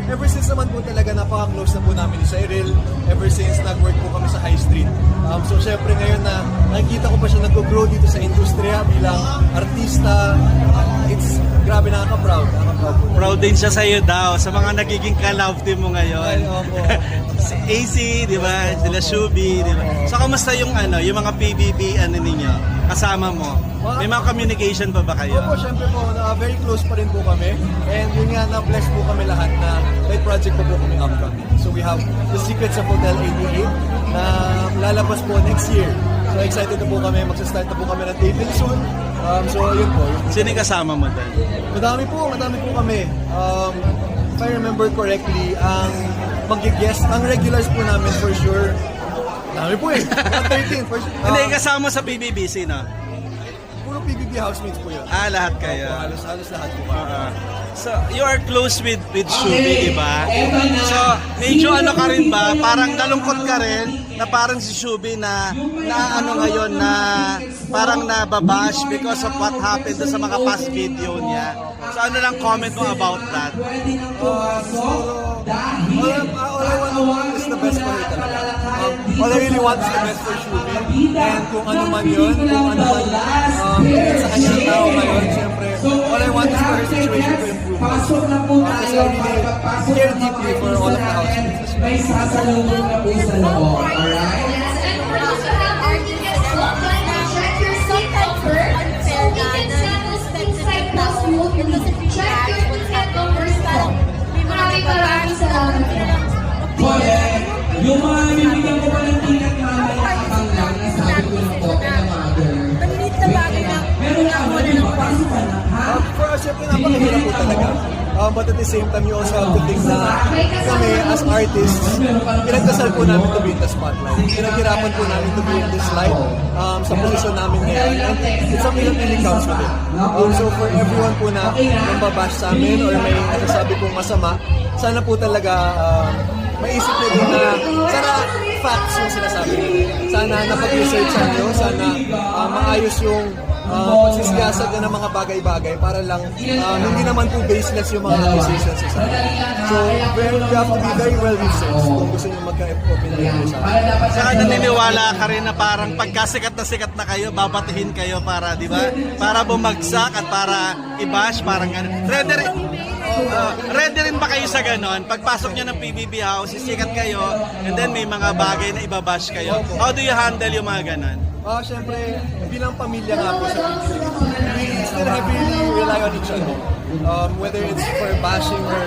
ever since naman po talaga napaka-close na po namin ni Cyril, ever since nag-work po kami sa High Street. So syempre ngayon na nakikita ko pa siya nag-grow dito sa industriya bilang artista, it's grabe, nakaka-proud. Proud din siya sa iyo daw, sa mga nagiging ka-love team mo ngayon. Ay, opo. Si AC, di ba? Sila Shubi, di ba? So, kamusta yung yung mga PBB ninyo, kasama mo? May mga communication pa ba kayo? Opo, syempre po, very close pa rin po kami. And yun nga, na-bless po kami lahat na may project pa po kami upcoming. So we have The Secrets of Hotel 88 na lalabas po next year. So excited na po kami, magsa-start na po kami ng taping soon. So yun po. Sino yung kasama mo doon? Madami po kami. If I remember correctly, ang mag-guest, ang regulars po namin for sure. Dami po eh. 13 for sure. Hindi, kasama mo sa PBB, sino? Puro PBB housemates po yun. Lahat kayo. Halos lahat po. So, you are close with Shubi, di ba? So, medyo ka rin ba? Parang nalungkot ka rin na parang si Shubi na ngayon na parang nababash because of what happened doon sa mga past video niya. So, ano lang comment mo about that? All I want is the best for her talaga. All I really want is the best for Shubi. And kung ano man yun, kung ano man sa kanyang tao ngayon, siyempre, all I want is for her situation to improve. Kasi I really care deeply for all of the housemates. May sasalubong na po sa loob, alright? And we also have our tickets online. Check your seat comfort so we can settle inside the room. Check your ticket comfort. Maraming salamat. Correct. Yung mga bibigyan ko pa ng ticket mamaya abang lang, nasabi ko na po kay mother. Maliit na bagay na Meron na ako din ang pasukan na ha? For us, siyempre napakahirap po talaga. But at the same time, you also have to think na kami as artists, pinagdasal po namin to be in the spotlight. Pinaghirapan po namin to be in this light sa posisyon namin ngayon. And it's something that really counts with it. So for everyone po na mababash sa amin or may nasasabi pong masama, sana po talaga maisip nyo din na sana facts yung sinasabi nyo. Sana napag-researchan nyo, sana maayos yung pagsisiyasat ng mga bagay-bagay para lang hindi naman po baseless yung mga accusations sa akin. So, you have to be very well researched kung gusto nyo magka-opinion sa akin. Saka naniniwala ka rin na parang pagkasikat na kayo, babatihin kayo para, di ba? Para bumagsak at para i-bash, parang gano'n. Ready rin ba kayo sa gano'n? Pagpasok nyo ng PBB house, sisikat kayo, and then may mga bagay na ibabash kayo. How do you handle yung mga gano'n? Siyempre, bilang pamilya nga po sa PBB, we still heavily rely on each other. Whether it's for bashing or